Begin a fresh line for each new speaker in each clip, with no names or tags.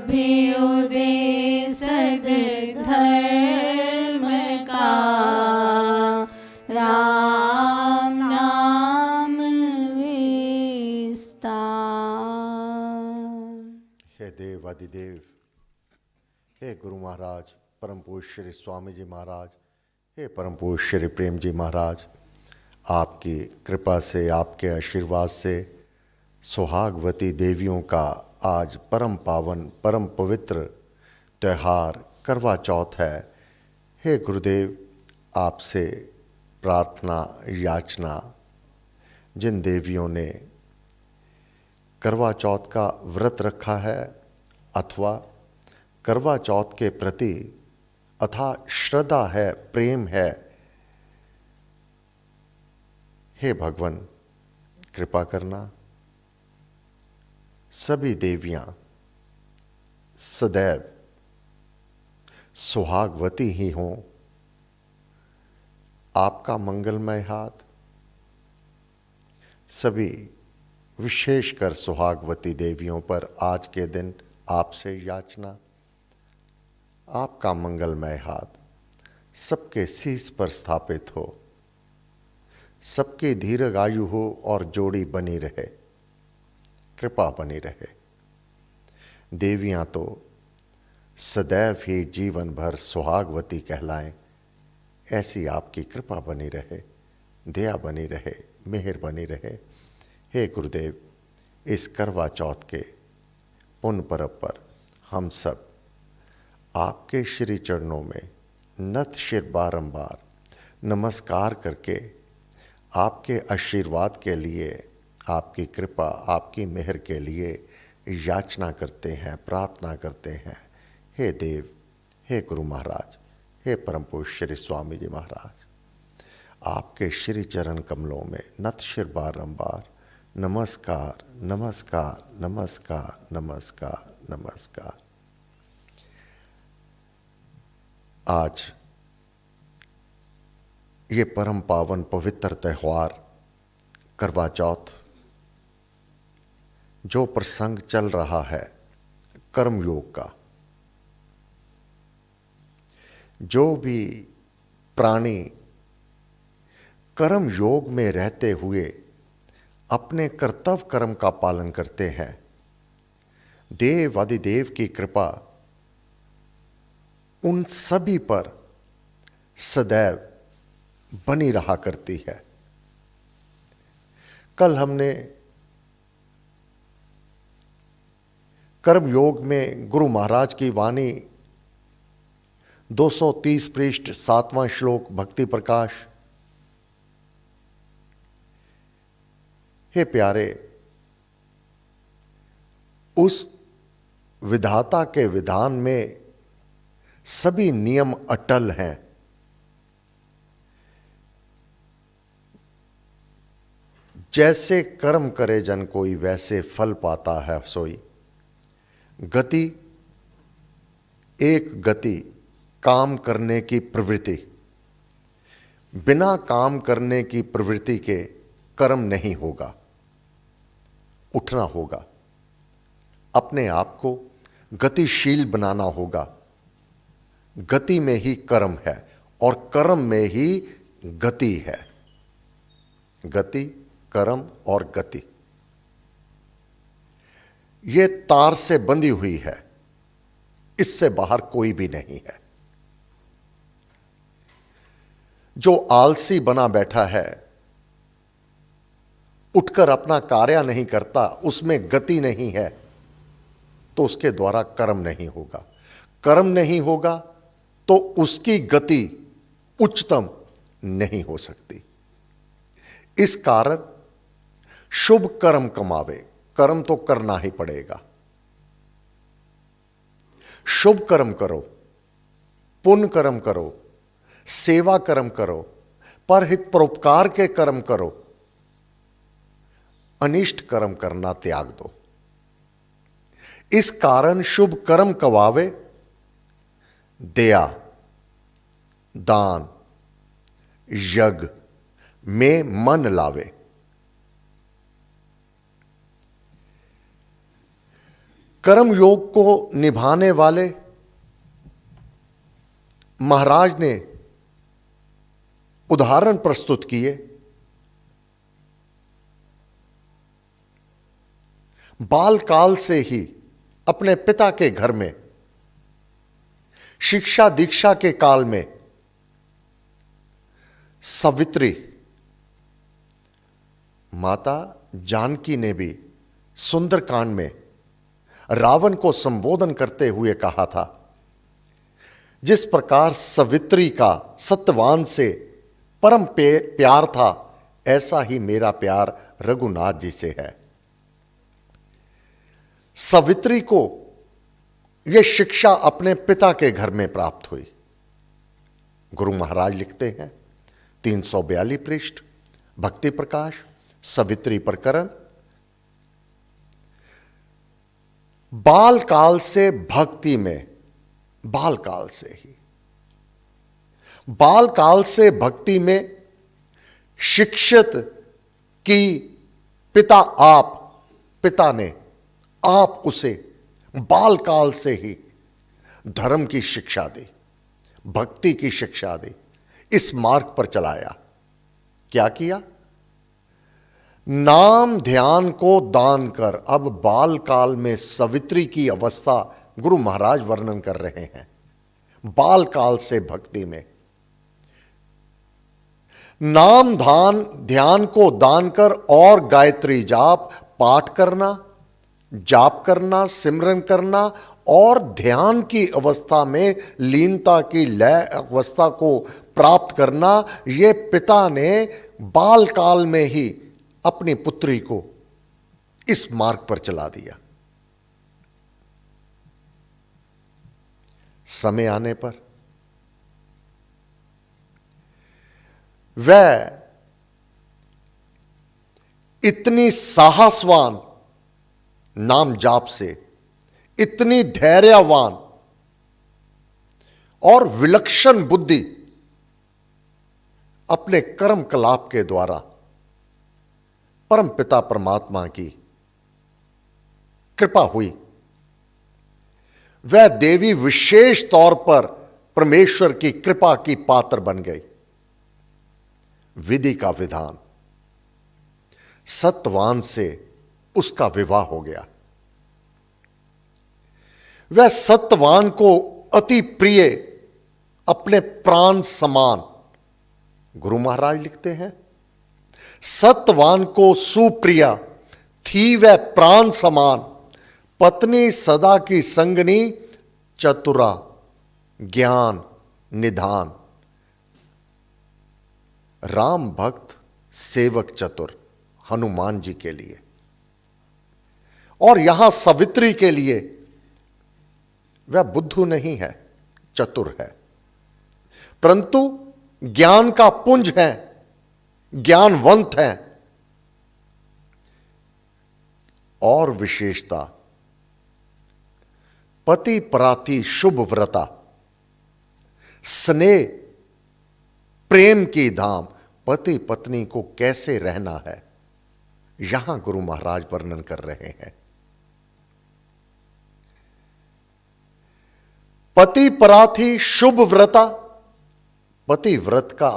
अभ्युदय सद्धर्म का, राम नाम विस्तार।
हे देव आदिदेव, हे गुरु महाराज, परम पूज्य श्री स्वामी जी महाराज, हे परम पूज्य श्री प्रेम जी महाराज, आपकी कृपा से, आपके आशीर्वाद से सुहागवती देवियों का आज परम पावन, परम पवित्र त्यौहार करवा चौथ है। हे गुरुदेव, आपसे प्रार्थना याचना, जिन देवियों ने करवा चौथ का व्रत रखा है अथवा करवा चौथ के प्रति अथाह श्रद्धा है, प्रेम है, हे भगवान कृपा करना सभी देवियां सदैव सुहागवती ही हों। आपका मंगलमय हाथ सभी विशेषकर सुहागवती देवियों पर आज के दिन आपसे याचना, आपका मंगलमय हाथ सबके शीश पर स्थापित हो, सबकी दीर्घायु हो और जोड़ी बनी रहे, कृपा बनी रहे। देवियां तो सदैव ही जीवन भर सुहागवती कहलाएं, ऐसी आपकी कृपा बनी रहे, दया बनी रहे, मेहर बनी रहे। हे गुरुदेव, इस करवा चौथ के पुण्य पर्व पर हम सब आपके श्री चरणों में नत शिर बारंबार नमस्कार करके आपके आशीर्वाद के लिए, आपकी कृपा, आपकी मेहर के लिए याचना करते हैं, प्रार्थना करते हैं। हे देव, हे गुरु महाराज, हे परम पूज्य श्री स्वामी जी महाराज, आपके श्री चरण कमलों में नत शिर बारंबार नमस्कार, नमस्कार, नमस्कार, नमस्कार, नमस्कार। आज ये परम पावन पवित्र त्यौहार करवा चौथ, जो प्रसंग चल रहा है कर्मयोग का, जो भी प्राणी कर्म योग में रहते हुए अपने कर्तव्य कर्म का पालन करते हैं, देव आदिदेव की कृपा उन सभी पर सदैव बनी रहा करती है। कल हमने कर्म योग में गुरु महाराज की वाणी 230 पृष्ठ 7वां श्लोक भक्ति प्रकाश। हे प्यारे, उस विधाता के विधान में सभी नियम अटल हैं। जैसे कर्म करे जन कोई, वैसे फल पाता है सोई। गति, एक गति काम करने की प्रवृत्ति, बिना काम करने की प्रवृत्ति के कर्म नहीं होगा। उठना होगा, अपने आप को गतिशील बनाना होगा। गति में ही कर्म है और कर्म में ही गति है। गति, कर्म और गति, ये तार से बंधी हुई है, इससे बाहर कोई भी नहीं है। जो आलसी बना बैठा है, उठकर अपना कार्य नहीं करता, उसमें गति नहीं है, तो उसके द्वारा कर्म नहीं होगा। कर्म नहीं होगा तो उसकी गति उच्चतम नहीं हो सकती। इस कारण शुभ कर्म कमावे, कर्म तो करना ही पड़ेगा। शुभ कर्म करो, पुण्य कर्म करो, सेवा कर्म करो, परहित परोपकार के कर्म करो, अनिष्ट कर्म करना त्याग दो। इस कारण शुभ कर्म कवावे, दया, दान, यज्ञ में मन लावे। कर्म योग को निभाने वाले महाराज ने उदाहरण प्रस्तुत किए। बालकाल से ही अपने पिता के घर में, शिक्षा दीक्षा के काल में सावित्री माता जानकी ने भी सुंदरकांड में रावण को संबोधन करते हुए कहा था, जिस प्रकार सावित्री का सत्यवान से परम प्यार था, ऐसा ही मेरा प्यार रघुनाथ जी से है। सावित्री को यह शिक्षा अपने पिता के घर में प्राप्त हुई। गुरु महाराज लिखते हैं 342 पृष्ठ, भक्ति प्रकाश, सावित्री प्रकरण। बालकाल से भक्ति में, बालकाल से ही, बालकाल से भक्ति में शिक्षित की पिता ने आप उसे बालकाल से ही धर्म की शिक्षा दी, भक्ति की शिक्षा दी, इस मार्ग पर चलाया। क्या किया? नाम ध्यान को दान कर। अब बालकाल में सावित्री की अवस्था गुरु महाराज वर्णन कर रहे हैं। बालकाल से भक्ति में नाम ध्यान को दान कर और गायत्री जाप पाठ करना, जाप करना, सिमरन करना और ध्यान की अवस्था में लीनता की लय अवस्था को प्राप्त करना, ये पिता ने बालकाल में ही अपनी पुत्री को इस मार्ग पर चला दिया। समय आने पर वह इतनी साहसवान नाम जाप से, इतनी धैर्यवान और विलक्षण बुद्धि अपने कर्म कलाप के द्वारा परम पिता परमात्मा की कृपा हुई। वह देवी विशेष तौर पर परमेश्वर की कृपा की पात्र बन गई। विधि का विधान, सत्यवान से उसका विवाह हो गया। वह सत्यवान को अति प्रिय, अपने प्राण समान, गुरु महाराज लिखते हैं, सत्यवान को सुप्रिया थी वह प्राण समान, पत्नी सदा की संगनी, चतुरा ज्ञान निधान, राम भक्त सेवक चतुर, हनुमान जी के लिए। और यहां सावित्री के लिए वह बुद्धू नहीं है, चतुर है, परंतु ज्ञान का पुंज है, ज्ञानवंत है। और विशेषता पति पराती शुभ व्रता, स्नेह प्रेम की धाम, पति पत्नी को कैसे रहना है, यहां गुरु महाराज वर्णन कर रहे हैं। पति पराथी शुभ व्रता, पति व्रत का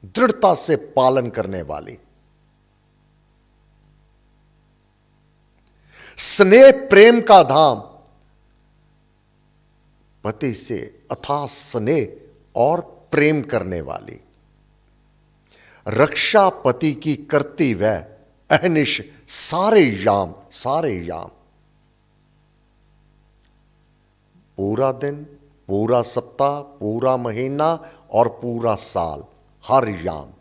दृढ़ता से पालन करने वाली, स्नेह प्रेम का धाम, पति से अथाह स्नेह और प्रेम करने वाली, रक्षा पति की करती वह अहनिश सारे याम, पूरा दिन, पूरा सप्ताह, पूरा महीना और पूरा साल, हर याम।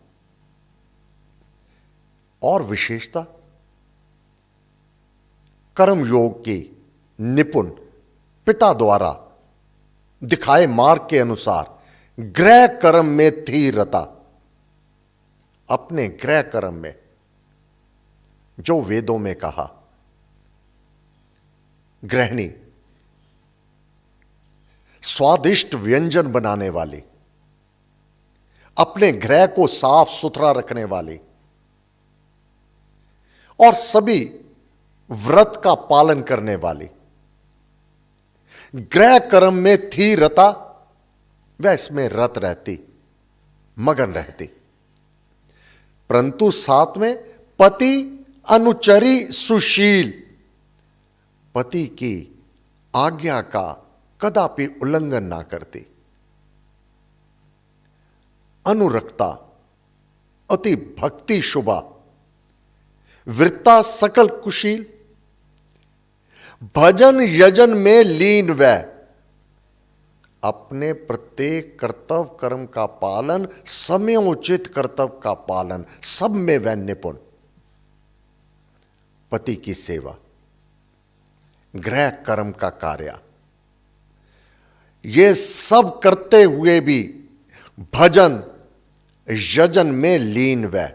और विशेषता कर्म योग की निपुण पिता द्वारा दिखाए मार्ग के अनुसार गृह कर्म में थी रता। अपने गृह कर्म में, जो वेदों में कहा, गृहिणी स्वादिष्ट व्यंजन बनाने वाली, अपने गृह को साफ सुथरा रखने वाली और सभी व्रत का पालन करने वाली, गृह कर्म में थी रता, वह इसमें रत रहती, मगन रहती। परंतु साथ में पति अनुचरी सुशील, पति की आज्ञा का कदापि उल्लंघन ना करती। अनुरक्ता अति भक्ति शुभा, वृत्ता सकल कुशील, भजन यजन में लीन वह, अपने प्रत्येक कर्तव्य कर्म का पालन, समयोचित कर्तव्य का पालन, सब में वह निपुण। पति की सेवा, गृह कर्म का कार्य, ये सब करते हुए भी भजन यजन में लीन वह,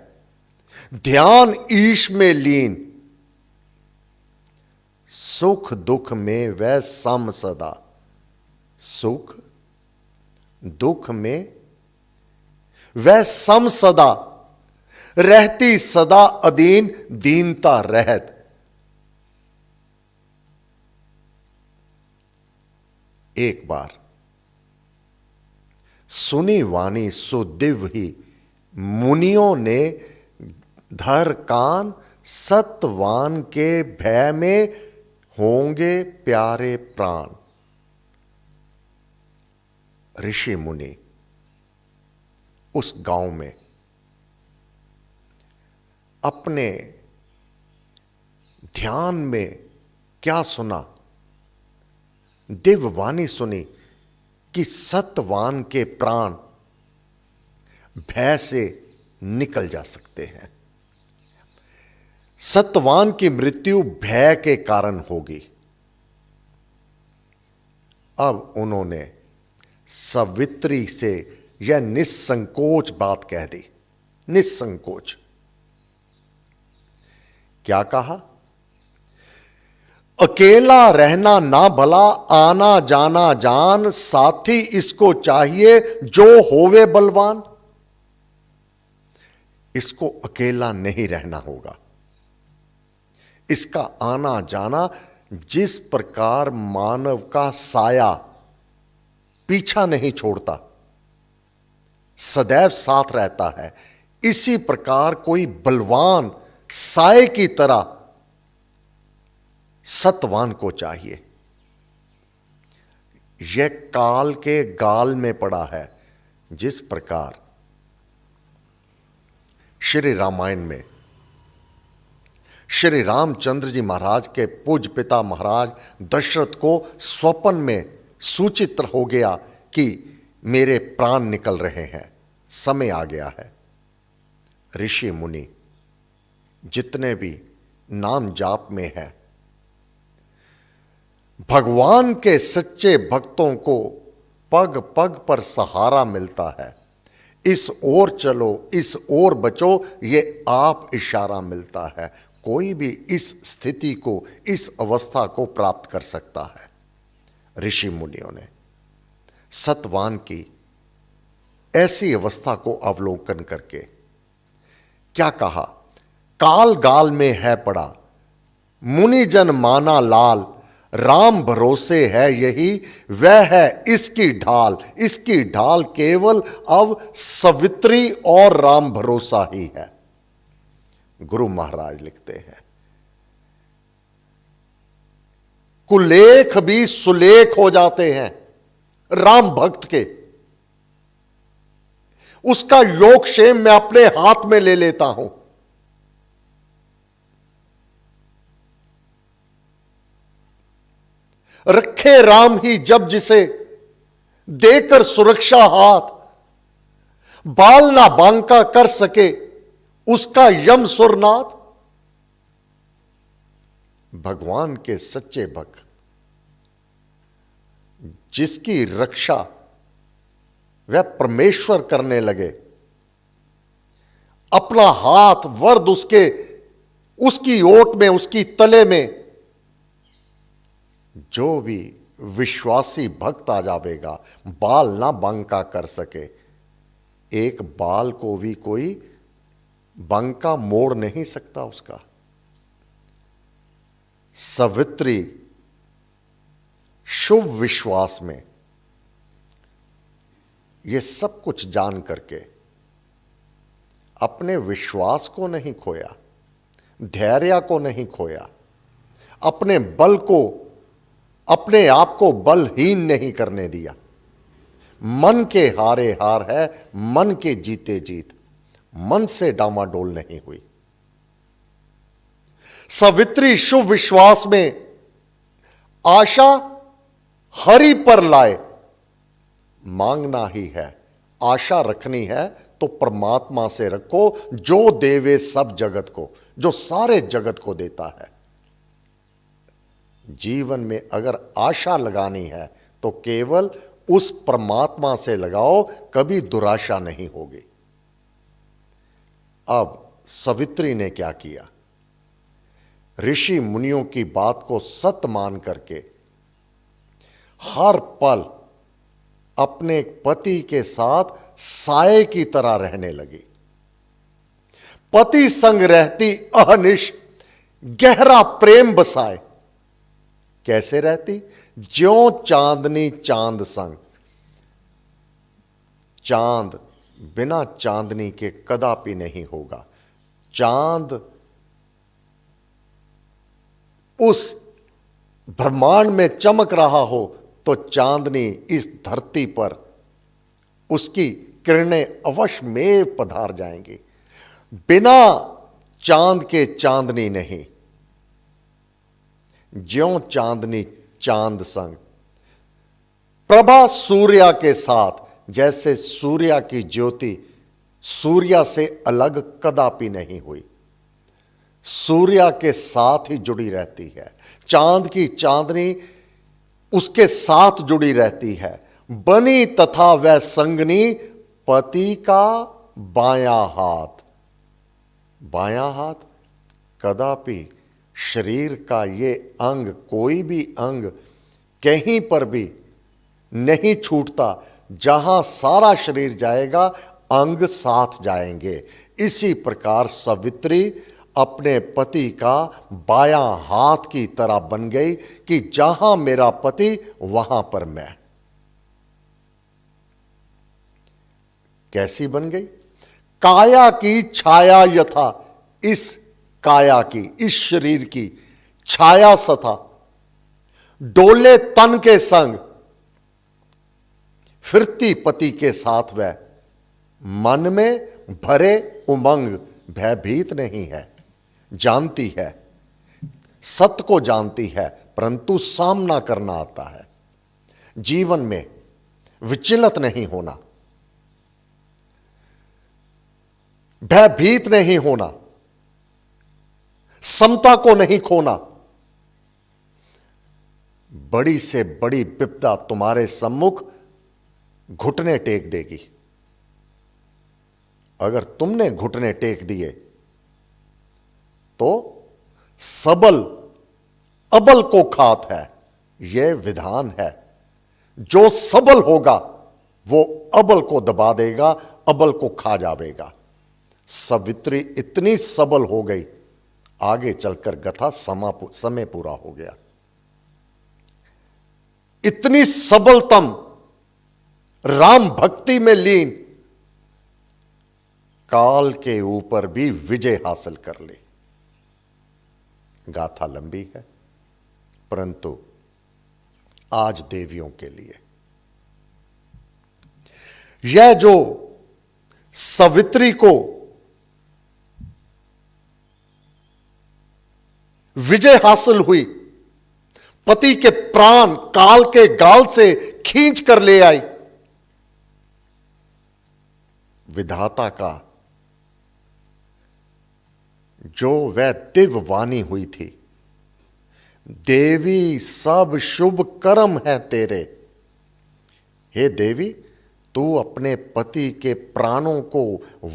ध्यान ईश में लीन, सुख दुख में वह सम सदा, सुख दुख में वह सम सदा, रहती सदा अधीन, दीनता रहत। एक बार सुनी वाणी सुदिव्य ही, मुनियों ने धर कान, सतवान के भय में होंगे प्यारे प्राण। ऋषि मुनि उस गांव में अपने ध्यान में क्या सुना, दिव्य वाणी सुनी कि सतवान के प्राण भय से निकल जा सकते हैं, सतवान की मृत्यु भय के कारण होगी। अब उन्होंने सवित्री से यह निसंकोच बात कह दी, निसंकोच। क्या कहा? अकेला रहना ना भला, आना जाना जान, साथी इसको चाहिए जो होवे बलवान। इसको अकेला नहीं रहना होगा, इसका आना जाना जिस प्रकार मानव का साया पीछा नहीं छोड़ता, सदैव साथ रहता है, इसी प्रकार कोई बलवान साए की तरह सतवान को चाहिए। यह काल के गाल में पड़ा है। जिस प्रकार श्री रामायण में श्री रामचंद्र जी महाराज के पूज्य पिता महाराज दशरथ को स्वप्न में सूचित हो गया कि मेरे प्राण निकल रहे हैं, समय आ गया है। ऋषि मुनि जितने भी नाम जाप में है, भगवान के सच्चे भक्तों को पग पग पर सहारा मिलता है। इस ओर चलो, इस ओर बचो, ये आप इशारा मिलता है। कोई भी इस स्थिति को, इस अवस्था को प्राप्त कर सकता है। ऋषि मुनियों ने सतवान की ऐसी अवस्था को अवलोकन करके क्या कहा? काल गाल में है पड़ा, मुनिजन माना लाल, राम भरोसे है यही, वह है इसकी ढाल। इसकी ढाल केवल अब सवित्री और राम भरोसा ही है। गुरु महाराज लिखते हैं, कुलेख भी सुलेख हो जाते हैं राम भक्त के। उसका योगक्षेम मैं अपने हाथ में ले लेता हूं। रखे राम ही जब जिसे, देकर सुरक्षा हाथ, बाल ना बांका कर सके उसका यम सुरनाथ। भगवान के सच्चे भक्त जिसकी रक्षा वह परमेश्वर करने लगे, अपना हाथ वर्द उसकी ओट में, उसकी तले में जो भी विश्वासी भक्त आ जावेगा, बाल ना बांका कर सके। एक बाल को भी कोई बांका मोड़ नहीं सकता उसका। सवित्री शुभ विश्वास में ये सब कुछ जान करके अपने विश्वास को नहीं खोया, धैर्य को नहीं खोया, अपने बल को, अपने आप को बलहीन नहीं करने दिया। मन के हारे हार है, मन के जीते जीत, मन से डामाडोल नहीं हुई। सावित्री शुभ विश्वास में आशा हरि पर लाए, मांगना ही है, आशा रखनी है तो परमात्मा से रखो, जो देवे सब जगत को, जो सारे जगत को देता है। जीवन में अगर आशा लगानी है तो केवल उस परमात्मा से लगाओ, कभी दुराशा नहीं होगी। अब सावित्री ने क्या किया? ऋषि मुनियों की बात को सत्य मान करके हर पल अपने पति के साथ साये की तरह रहने लगी। पति संग रहती अहनिश, गहरा प्रेम बसाए। कैसे रहती? ज्यों चांदनी चांद संग। चांद बिना चांदनी के कदापि नहीं होगा। चांद उस ब्रह्मांड में चमक रहा हो तो चांदनी इस धरती पर, उसकी किरणें अवश्य में पधार जाएंगी। बिना चांद के चांदनी नहीं। ज्यों चांदनी चांद संग। प्रभा सूर्या के साथ, जैसे सूर्या की ज्योति सूर्या से अलग कदापि नहीं हुई, सूर्या के साथ ही जुड़ी रहती है। चांद की चांदनी उसके साथ जुड़ी रहती है। बनी तथा वह संगनी, पति का बायां हाथ। बायां हाथ कदापि शरीर का ये अंग, कोई भी अंग कहीं पर भी नहीं छूटता। जहां सारा शरीर जाएगा, अंग साथ जाएंगे। इसी प्रकार सावित्री अपने पति का बायां हाथ की तरह बन गई कि जहां मेरा पति वहां पर मैं। कैसी बन गई? काया की छाया यथा, इस काया की, इस शरीर की छाया सथा, डोले तन के संग फिरती पति के साथ वह, मन में भरे उमंग, भयभीत नहीं है, जानती है, सत्य को जानती है, परंतु सामना करना आता है। जीवन में विचलित नहीं होना, भयभीत नहीं होना, समता को नहीं खोना। बड़ी से बड़ी विपदा तुम्हारे सम्मुख घुटने टेक देगी। अगर तुमने घुटने टेक दिए तो सबल अबल को खात है, यह विधान है। जो सबल होगा वो अबल को दबा देगा, अबल को खा जावेगा। सावित्री इतनी सबल हो गई, आगे चलकर कथा समय पूरा हो गया। इतनी सबलतम, राम भक्ति में लीन, काल के ऊपर भी विजय हासिल कर ली। गाथा लंबी है, परंतु आज देवियों के लिए यह जो सावित्री को विजय हासिल हुई, पति के प्राण काल के गाल से खींच कर ले आई, विधाता का जो वह दिव्य वाणी हुई थी, देवी सब शुभ कर्म है तेरे। हे देवी, तू अपने पति के प्राणों को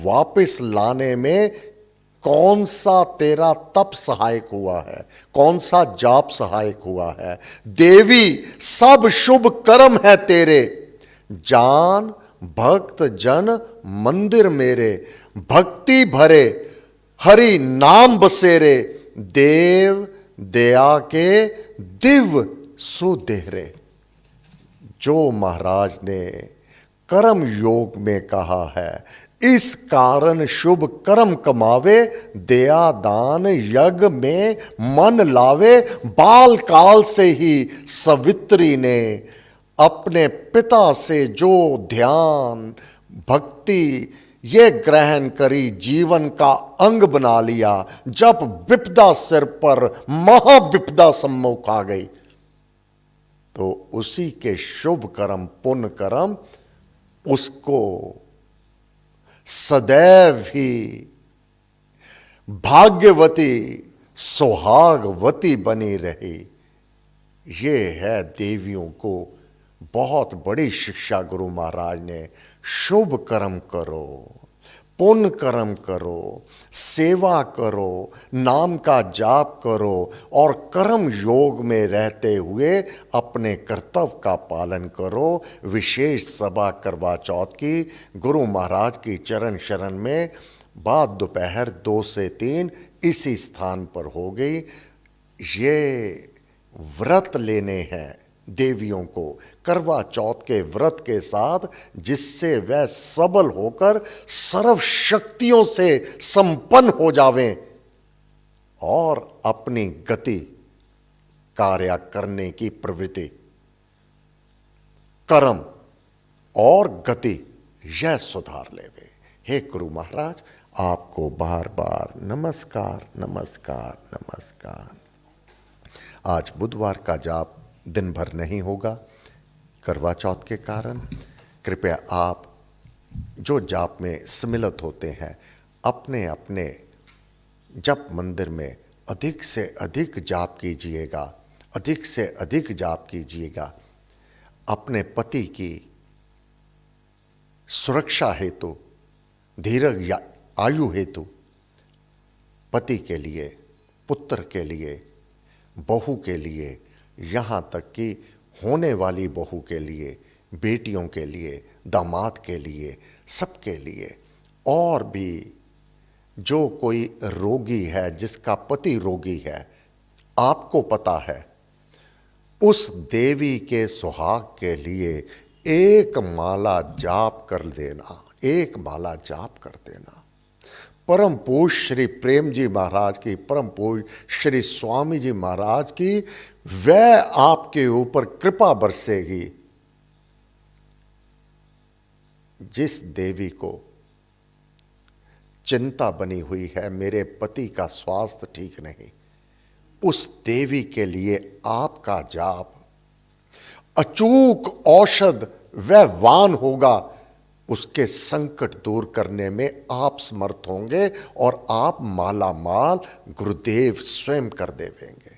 वापस लाने में कौन सा तेरा तप सहायक हुआ है, कौन सा जाप सहायक हुआ है। देवी सब शुभ कर्म है तेरे, जान भक्त जन मंदिर मेरे, भक्ति भरे हरि नाम बसेरे, देव दया के दिव्य सुदेहरे। जो महाराज ने कर्म योग में कहा है, इस कारण शुभ कर्म कमावे, दया दान यज्ञ में मन लावे। बाल काल से ही सवित्री ने अपने पिता से जो ध्यान भक्ति ये ग्रहण करी, जीवन का अंग बना लिया। जब विपदा सिर पर, महाविपदा सम्मुख आ गई, तो उसी के शुभ कर्म पुण्य कर्म उसको सदैव ही भाग्यवती सुहागवती बनी रही। ये है देवियों को बहुत बड़ी शिक्षा गुरु महाराज ने। शुभ कर्म करो, पुण्य कर्म करो, सेवा करो, नाम का जाप करो और कर्म योग में रहते हुए अपने कर्तव्य का पालन करो। विशेष सभा करवा चौथ की गुरु महाराज की चरण शरण में बाद दोपहर 2 से 3 इसी स्थान पर हो गई। ये व्रत लेने हैं देवियों को, करवा चौथ के व्रत के साथ, जिससे वह सबल होकर सर्व शक्तियों से संपन्न हो जावें और अपनी गति कार्य करने की प्रवृत्ति, कर्म और गति यह सुधार लेवे। हे गुरु महाराज, आपको बार बार नमस्कार नमस्कार नमस्कार। आज बुधवार का जाप दिन भर नहीं होगा करवा चौथ के कारण। कृपया आप जो जाप में सम्मिलित होते हैं, अपने अपने जप मंदिर में अधिक से अधिक जाप कीजिएगा, अधिक से अधिक जाप कीजिएगा। अपने पति की सुरक्षा हेतु, धीरज या आयु हेतु, पति के लिए, पुत्र के लिए, बहू के लिए, यहाँ तक कि होने वाली बहू के लिए, बेटियों के लिए, दामाद के लिए, सबके लिए, और भी जो कोई रोगी है, जिसका पति रोगी है, आपको पता है, उस देवी के सुहाग के लिए एक माला जाप कर देना, एक माला जाप कर देना। परम पूज्य श्री प्रेम जी महाराज की, परम पूज्य श्री स्वामी जी महाराज की वह आपके ऊपर कृपा बरसेगी। जिस देवी को चिंता बनी हुई है, मेरे पति का स्वास्थ्य ठीक नहीं, उस देवी के लिए आपका जाप अचूक औषध वह वान होगा। उसके संकट दूर करने में आप समर्थ होंगे और आप माला माल गुरुदेव स्वयं कर देवेंगे।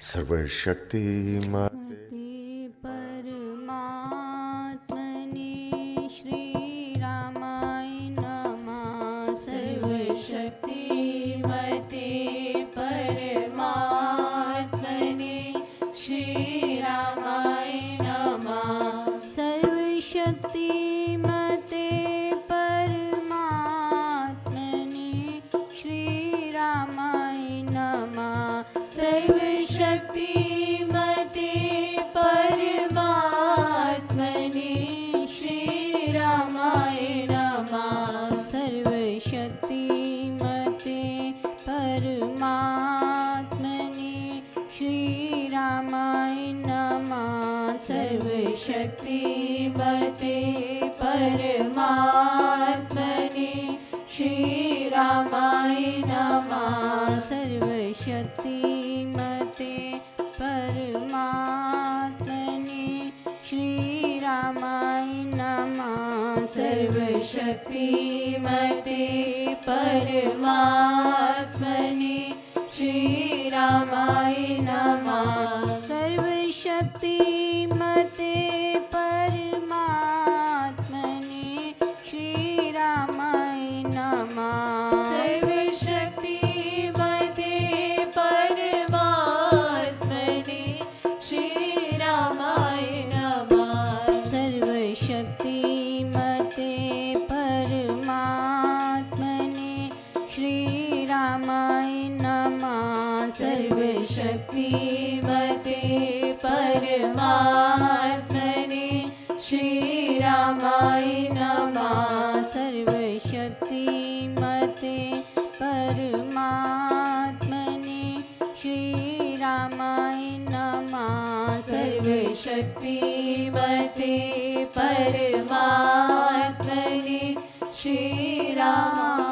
सर्वशक्तिमते
परमात्मने श्री रामाय नमः। सर्वशक्तिमते परमात्मने श्री रामाय नमः। सर्वशक्तिमते परमात्मने श्री रामाय नमः। सर्वशक्तिमते परमात्मने श्री रामाय नमः। सर्वशक्तिमते परमात्मने श्री रामाय नमः। सर्वशक्तिमते परमात्मने श्री रामाय नमः। सर्वशक्तिमते परमात्मने श्री रामाय नमः। सर्वशक्तिमते परमात्मने श्री रामाय नमः। सर्वशक्तिमते परमात्मने श्री रामाय नमः। सर्वशक्तिमते परमात्मने श्री रामाय नमः। सर्वशक्तिमते परमात्मने श्री रामाय नमः। सर्वशक्तिमते परमात्मने श्रीरामाय नमः सर्वशक्तिमते परमात्मने श्रीरामाय नमः सर्वशक्तिमते परमात्मने श्रीरामाय